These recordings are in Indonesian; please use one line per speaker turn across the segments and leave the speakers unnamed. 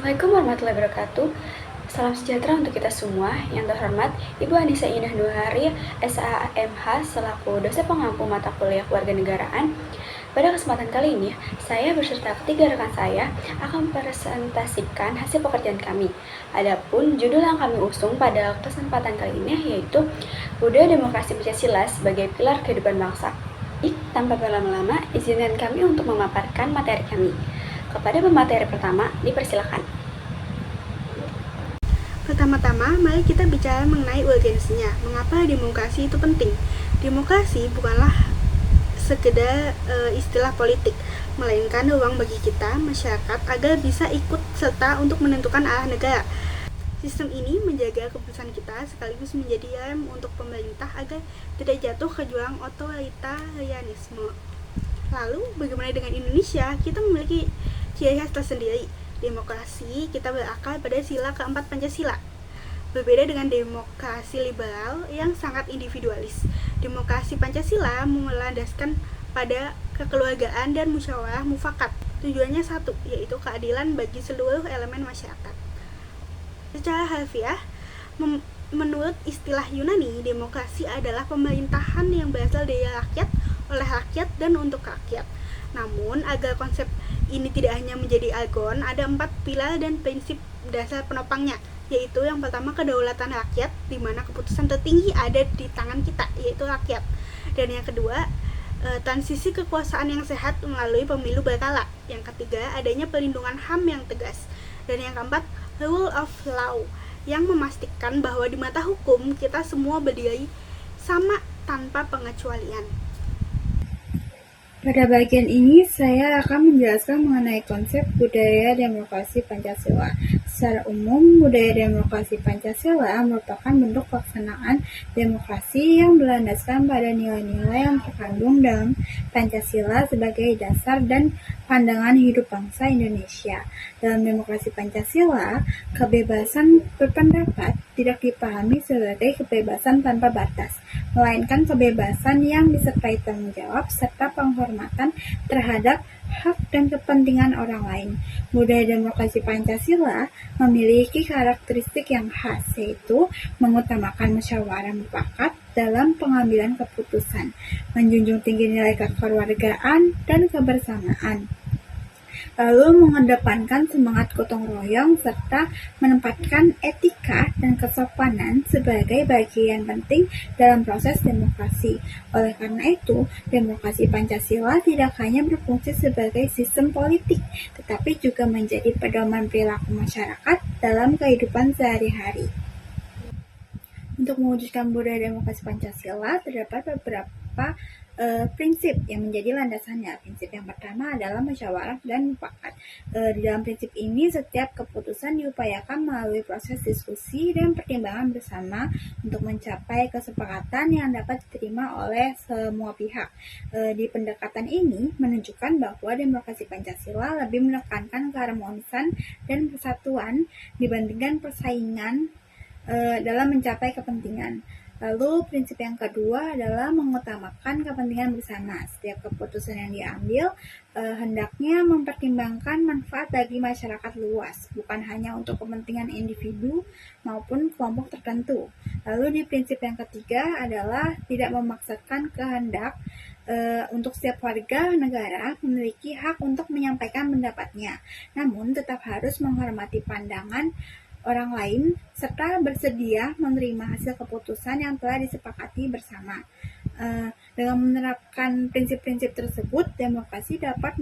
Assalamualaikum warahmatullahi wabarakatuh. Salam sejahtera untuk kita semua. Yang terhormat Ibu Anissa Indah Nuhari, SAMH, selaku dosen pengampu mata kuliah Kewarganegaraan. Pada kesempatan kali ini, saya beserta ketiga rekan saya akan mempresentasikan hasil pekerjaan kami. Adapun judul yang kami usung pada kesempatan kali ini yaitu Budaya Demokrasi Pancasila sebagai Pilar Kehidupan Bangsa. Tanpa berlama-lama, izinkan kami untuk memaparkan materi kami. Kepada pemateri pertama, dipersilakan.
Pertama-tama, mari kita bicara mengenai urgensinya. Mengapa demokrasi itu penting? Demokrasi bukanlah sekedar istilah politik, melainkan ruang bagi kita, masyarakat, agar bisa ikut serta untuk menentukan arah negara. Sistem ini menjaga keputusan kita sekaligus menjadi rem untuk pemerintah agar tidak jatuh ke jurang otoritarianisme. Lalu, bagaimana dengan Indonesia? Kita memiliki ciri khas tersendiri. Demokrasi kita berakar pada sila keempat Pancasila. Berbeda dengan demokrasi liberal yang sangat individualis. Demokrasi Pancasila melandaskan pada kekeluargaan dan musyawarah mufakat. Tujuannya satu, yaitu keadilan bagi seluruh elemen masyarakat. Secara harfiah, menurut istilah Yunani, demokrasi adalah pemerintahan yang berasal dari rakyat, oleh rakyat, dan untuk rakyat. Namun, agar konsep ini tidak hanya menjadi argon, ada 4 pilar dan prinsip dasar penopangnya, yaitu yang pertama kedaulatan rakyat, di mana keputusan tertinggi ada di tangan kita, yaitu rakyat. Dan yang kedua, transisi kekuasaan yang sehat melalui pemilu berkala. Yang ketiga, adanya perlindungan HAM yang tegas. Dan yang keempat, rule of law, yang memastikan bahwa di mata hukum kita semua berdiri sama tanpa pengecualian.
Pada bagian ini, saya akan menjelaskan mengenai konsep budaya demokrasi Pancasila. Secara umum, budaya demokrasi Pancasila merupakan bentuk pelaksanaan demokrasi yang berlandaskan pada nilai-nilai yang terkandung dalam Pancasila sebagai dasar dan pandangan hidup bangsa Indonesia. Dalam demokrasi Pancasila, kebebasan berpendapat tidak dipahami sebagai kebebasan tanpa batas, melainkan kebebasan yang disertai tanggung jawab serta penghormatan terhadap hak dan kepentingan orang lain. Budaya demokrasi Pancasila memiliki karakteristik yang khas, yaitu mengutamakan musyawarah mufakat dalam pengambilan keputusan, menjunjung tinggi nilai kekeluargaan dan kebersamaan, lalu mengedepankan semangat gotong royong serta menempatkan etika dan kesopanan sebagai bagian penting dalam proses demokrasi. Oleh karena itu, demokrasi Pancasila tidak hanya berfungsi sebagai sistem politik, tetapi juga menjadi pedoman perilaku masyarakat dalam kehidupan sehari-hari. Untuk mewujudkan budaya demokrasi Pancasila, terdapat beberapa prinsip yang menjadi landasannya. Prinsip yang pertama adalah musyawarah dan mufakat. Di dalam prinsip ini, setiap keputusan diupayakan melalui proses diskusi dan pertimbangan bersama untuk mencapai kesepakatan yang dapat diterima oleh semua pihak. Di pendekatan ini menunjukkan bahwa demokrasi Pancasila lebih menekankan keharmonisan dan persatuan dibandingkan persaingan dalam mencapai kepentingan. Lalu prinsip yang kedua adalah mengutamakan kepentingan bersama. Setiap keputusan yang diambil hendaknya mempertimbangkan manfaat bagi masyarakat luas, bukan hanya untuk kepentingan individu maupun kelompok tertentu. Lalu di prinsip yang ketiga adalah tidak memaksakan kehendak untuk setiap warga negara memiliki hak untuk menyampaikan pendapatnya, namun tetap harus menghormati pandangan orang lain, serta bersedia menerima hasil keputusan yang telah disepakati bersama. Dengan menerapkan prinsip-prinsip tersebut, demokrasi dapat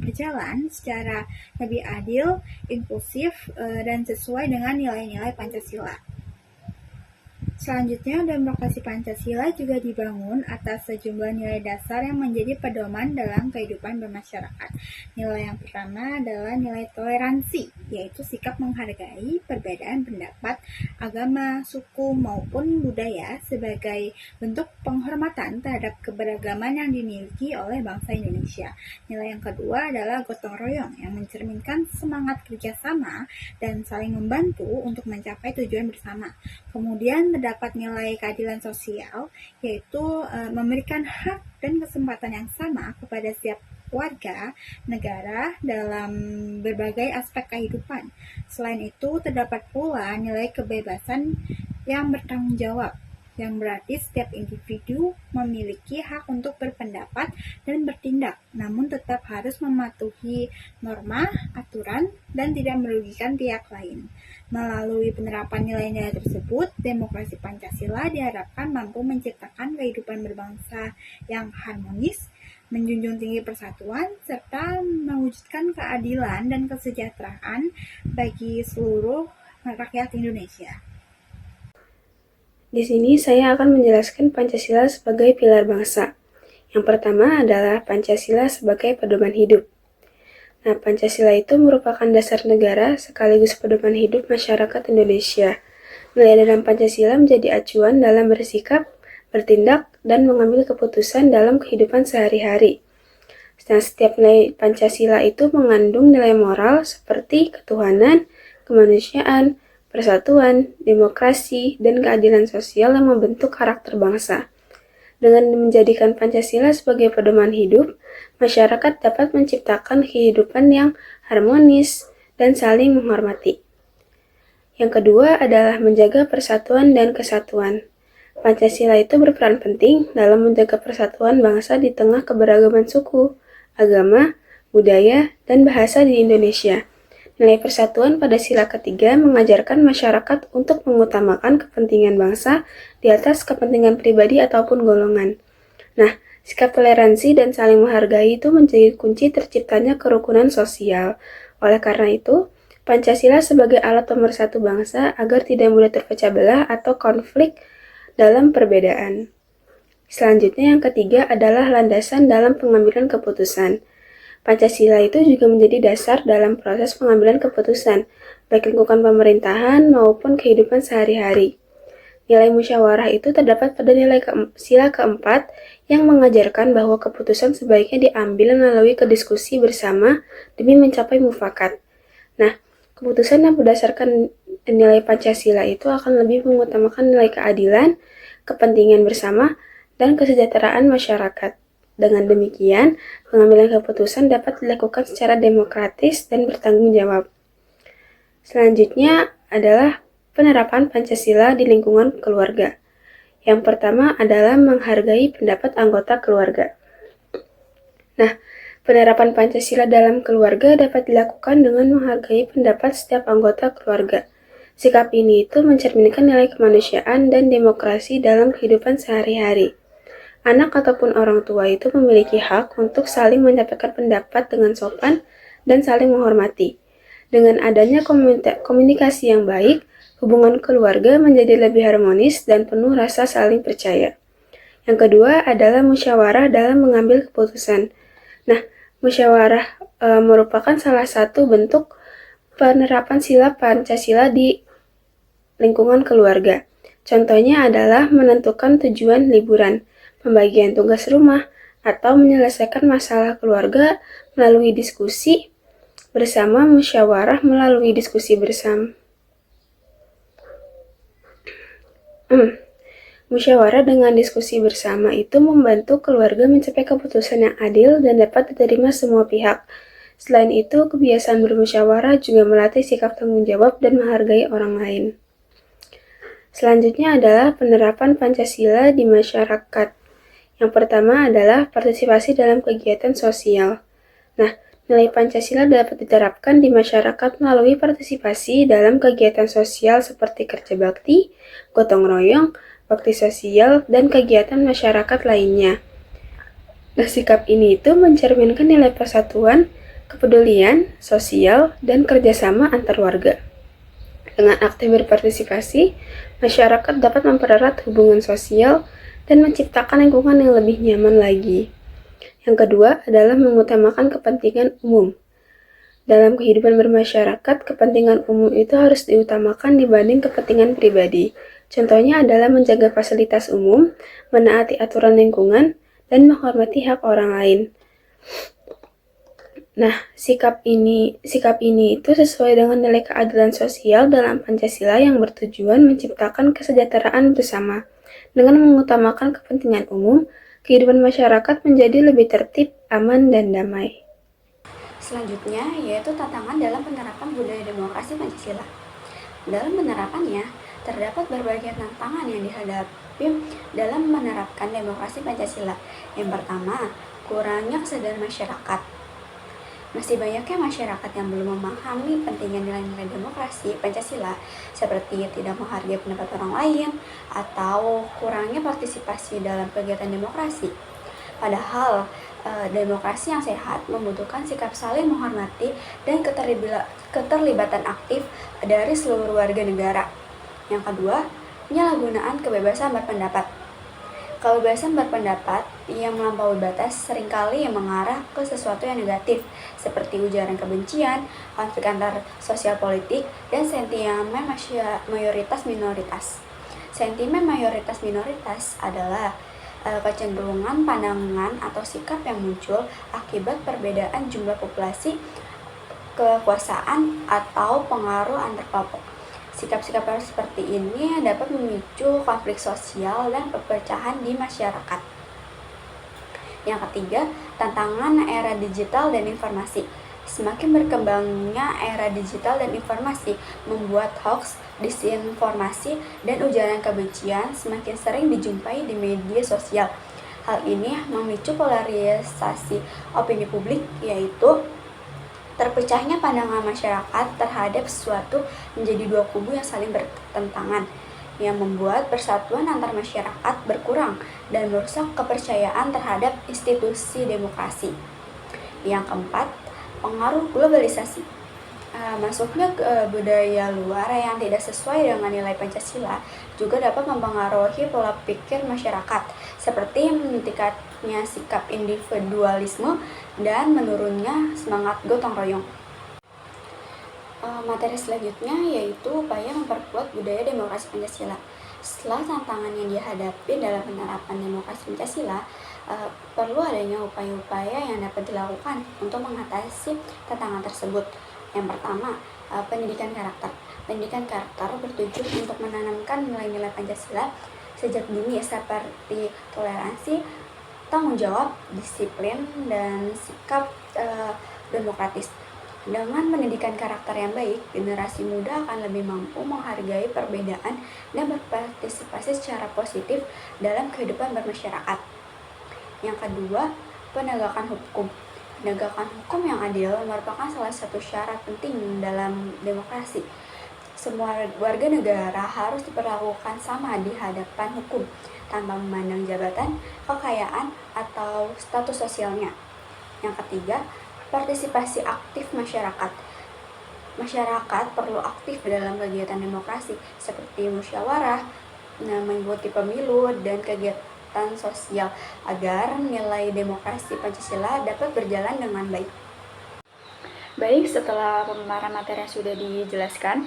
berjalan secara lebih adil, inklusif, dan sesuai dengan nilai-nilai Pancasila. Selanjutnya, demokrasi Pancasila juga dibangun atas sejumlah nilai dasar yang menjadi pedoman dalam kehidupan bermasyarakat. Nilai yang pertama adalah nilai toleransi, yaitu sikap menghargai perbedaan pendapat, agama, suku, maupun budaya sebagai bentuk penghormatan terhadap keberagaman yang dimiliki oleh bangsa Indonesia. Nilai yang kedua adalah gotong royong, yang mencerminkan semangat kerjasama dan saling membantu untuk mencapai tujuan bersama. Kemudian terdapat nilai keadilan sosial, yaitu memberikan hak dan kesempatan yang sama kepada setiap warga, negara, dalam berbagai aspek kehidupan. Selain itu, terdapat pula nilai kebebasan yang bertanggung jawab, yang berarti setiap individu memiliki hak untuk berpendapat dan bertindak, namun tetap harus mematuhi norma, aturan, dan tidak merugikan pihak lain. Melalui penerapan nilai-nilai tersebut, demokrasi Pancasila diharapkan mampu menciptakan kehidupan berbangsa yang harmonis, menjunjung tinggi persatuan, serta mewujudkan keadilan dan kesejahteraan bagi seluruh rakyat Indonesia.
Di sini saya akan menjelaskan Pancasila sebagai pilar bangsa. Yang pertama adalah Pancasila sebagai pedoman hidup. Nah, Pancasila itu merupakan dasar negara sekaligus pedoman hidup masyarakat Indonesia. Nilai dalam Pancasila menjadi acuan dalam bersikap, bertindak, dan mengambil keputusan dalam kehidupan sehari-hari. Nah, setiap nilai Pancasila itu mengandung nilai moral seperti ketuhanan, kemanusiaan, persatuan, demokrasi, dan keadilan sosial yang membentuk karakter bangsa. Dengan menjadikan Pancasila sebagai pedoman hidup, masyarakat dapat menciptakan kehidupan yang harmonis dan saling menghormati. Yang kedua adalah menjaga persatuan dan kesatuan. Pancasila itu berperan penting dalam menjaga persatuan bangsa di tengah keberagaman suku, agama, budaya, dan bahasa di Indonesia. Nilai persatuan pada sila ketiga mengajarkan masyarakat untuk mengutamakan kepentingan bangsa di atas kepentingan pribadi ataupun golongan. Nah, sikap toleransi dan saling menghargai itu menjadi kunci terciptanya kerukunan sosial. Oleh karena itu, Pancasila sebagai alat pemersatu bangsa agar tidak mudah terpecah belah atau konflik dalam perbedaan. Selanjutnya yang ketiga adalah landasan dalam pengambilan keputusan. Pancasila itu juga menjadi dasar dalam proses pengambilan keputusan, baik lingkungan pemerintahan maupun kehidupan sehari-hari. Nilai musyawarah itu terdapat pada sila keempat yang mengajarkan bahwa keputusan sebaiknya diambil melalui kediskusi bersama demi mencapai mufakat. Nah, keputusan yang berdasarkan nilai Pancasila itu akan lebih mengutamakan nilai keadilan, kepentingan bersama, dan kesejahteraan masyarakat. Dengan demikian, pengambilan keputusan dapat dilakukan secara demokratis dan bertanggung jawab. Selanjutnya adalah penerapan Pancasila di lingkungan keluarga. Yang pertama adalah menghargai pendapat anggota keluarga. Nah, penerapan Pancasila dalam keluarga dapat dilakukan dengan menghargai pendapat setiap anggota keluarga. Sikap ini itu mencerminkan nilai kemanusiaan dan demokrasi dalam kehidupan sehari-hari. Anak ataupun orang tua itu memiliki hak untuk saling menyampaikan pendapat dengan sopan dan saling menghormati. Dengan adanya komunikasi yang baik, hubungan keluarga menjadi lebih harmonis dan penuh rasa saling percaya. Yang kedua adalah musyawarah dalam mengambil keputusan. Nah, musyawarah merupakan salah satu bentuk penerapan sila Pancasila di lingkungan keluarga. Contohnya adalah menentukan tujuan liburan, pembagian tugas rumah, atau menyelesaikan masalah keluarga melalui diskusi bersama musyawarah melalui diskusi bersama. Musyawarah dengan diskusi bersama itu membantu keluarga mencapai keputusan yang adil dan dapat diterima semua pihak. Selain itu, kebiasaan bermusyawarah juga melatih sikap tanggung jawab dan menghargai orang lain. Selanjutnya adalah penerapan Pancasila di masyarakat. Yang pertama adalah partisipasi dalam kegiatan sosial. Nah, nilai Pancasila dapat diterapkan di masyarakat melalui partisipasi dalam kegiatan sosial seperti kerja bakti, gotong royong, bakti sosial, dan kegiatan masyarakat lainnya. Nah, sikap ini itu mencerminkan nilai persatuan, kepedulian, sosial, dan kerjasama antar warga. Dengan aktif berpartisipasi, masyarakat dapat mempererat hubungan sosial dan menciptakan lingkungan yang lebih nyaman lagi. Yang kedua adalah mengutamakan kepentingan umum. Dalam kehidupan bermasyarakat, kepentingan umum itu harus diutamakan dibanding kepentingan pribadi. Contohnya adalah menjaga fasilitas umum, menaati aturan lingkungan, dan menghormati hak orang lain. Nah, sikap ini itu sesuai dengan nilai keadilan sosial dalam Pancasila yang bertujuan menciptakan kesejahteraan bersama. Dengan mengutamakan kepentingan umum, kehidupan masyarakat menjadi lebih tertib,
aman, dan damai.
Selanjutnya, yaitu tantangan dalam penerapan budaya demokrasi Pancasila. Dalam penerapannya, terdapat berbagai tantangan yang dihadapi dalam menerapkan demokrasi Pancasila. Yang pertama, kurangnya kesadaran masyarakat. Masih banyaknya masyarakat yang belum memahami pentingnya nilai-nilai demokrasi Pancasila, seperti tidak menghargai pendapat orang lain atau kurangnya partisipasi dalam kegiatan demokrasi. Padahal, demokrasi yang sehat membutuhkan sikap saling menghormati dan keterlibatan aktif dari seluruh warga negara. Yang kedua, penyalahgunaan kebebasan berpendapat. Kebebasan berpendapat yang melampaui batas seringkali yang mengarah ke sesuatu yang negatif, seperti ujaran kebencian, konflik antar sosial politik, dan sentimen mayoritas-minoritas. Sentimen mayoritas-minoritas adalah kecenderungan pandangan atau sikap yang muncul akibat perbedaan jumlah populasi, kekuasaan, atau pengaruh antar kelompok. Sikap-sikap seperti ini dapat memicu konflik sosial dan perpecahan di masyarakat. Yang ketiga, tantangan era digital dan informasi. Semakin berkembangnya era digital dan informasi membuat hoax, disinformasi, dan ujaran kebencian semakin sering dijumpai di media sosial. Hal ini memicu polarisasi opini publik, yaitu terpecahnya pandangan masyarakat terhadap sesuatu menjadi dua kubu yang saling bertentangan, yang membuat persatuan antar masyarakat berkurang dan merusak kepercayaan terhadap institusi demokrasi. Yang keempat, pengaruh globalisasi. Masuknya budaya luar yang tidak sesuai dengan nilai Pancasila juga dapat mempengaruhi pola pikir masyarakat, seperti meningkatnya sikap individualisme dan menurunnya semangat gotong royong. Materi selanjutnya yaitu upaya memperkuat budaya demokrasi Pancasila. Setelah tantangan yang dihadapi dalam penerapan demokrasi Pancasila, perlu adanya upaya-upaya yang dapat dilakukan untuk mengatasi tantangan tersebut. Yang pertama, pendidikan karakter. Pendidikan karakter bertujuan untuk menanamkan nilai-nilai Pancasila sejak dini seperti toleransi, tanggung jawab, disiplin, dan sikap demokratis. Dengan pendidikan karakter yang baik, generasi muda akan lebih mampu menghargai perbedaan dan berpartisipasi secara positif dalam kehidupan bermasyarakat. Yang kedua, penegakan hukum. Penegakan hukum yang adil merupakan salah satu syarat penting dalam demokrasi. Semua warga negara harus diperlakukan sama di hadapan hukum, tanpa memandang jabatan, kekayaan, atau status sosialnya. Yang ketiga, partisipasi aktif masyarakat. Masyarakat perlu aktif dalam kegiatan demokrasi, seperti musyawarah, mengikuti pemilu, dan kegiatan sosial agar nilai demokrasi Pancasila dapat berjalan dengan baik. Baik, setelah pemaparan materi yang sudah dijelaskan,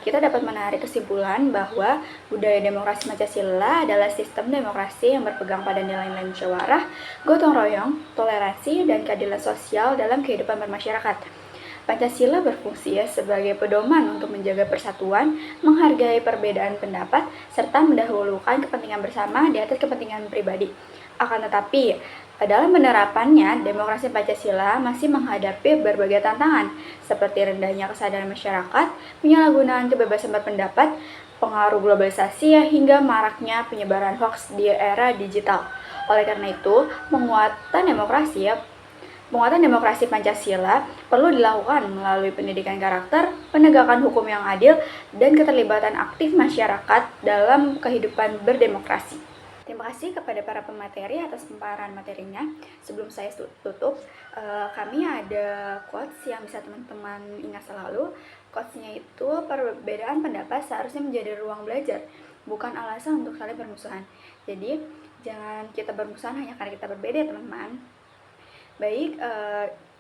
kita dapat menarik kesimpulan bahwa budaya demokrasi Pancasila adalah sistem demokrasi yang berpegang pada nilai-nilai musyawarah, gotong royong, toleransi, dan keadilan sosial dalam kehidupan bermasyarakat. Pancasila berfungsi sebagai pedoman untuk menjaga persatuan, menghargai perbedaan pendapat, serta mendahulukan kepentingan bersama di atas kepentingan pribadi. Akan tetapi, dalam penerapannya, demokrasi Pancasila masih menghadapi berbagai tantangan, seperti rendahnya kesadaran masyarakat, penyalahgunaan kebebasan berpendapat, pengaruh globalisasi, hingga maraknya penyebaran hoax di era digital. Oleh karena itu, penguatan demokrasi Pancasila perlu dilakukan melalui pendidikan karakter, penegakan hukum yang adil, dan keterlibatan aktif masyarakat dalam kehidupan berdemokrasi. Terima kasih kepada para pemateri atas pemaparan materinya. Sebelum saya tutup, kami ada quotes yang bisa teman-teman ingat selalu. Quotesnya itu, perbedaan pendapat seharusnya menjadi ruang belajar, bukan alasan untuk saling bermusuhan. Jadi, jangan kita bermusuhan hanya karena kita berbeda, teman-teman. Baik,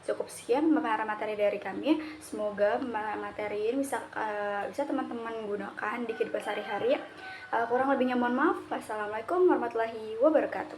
cukup sekian pemaparan materi dari kami. Semoga materi ini bisa teman-teman gunakan di kehidupan sehari-hari. Kurang lebihnya mohon maaf. Wassalamualaikum warahmatullahi wabarakatuh.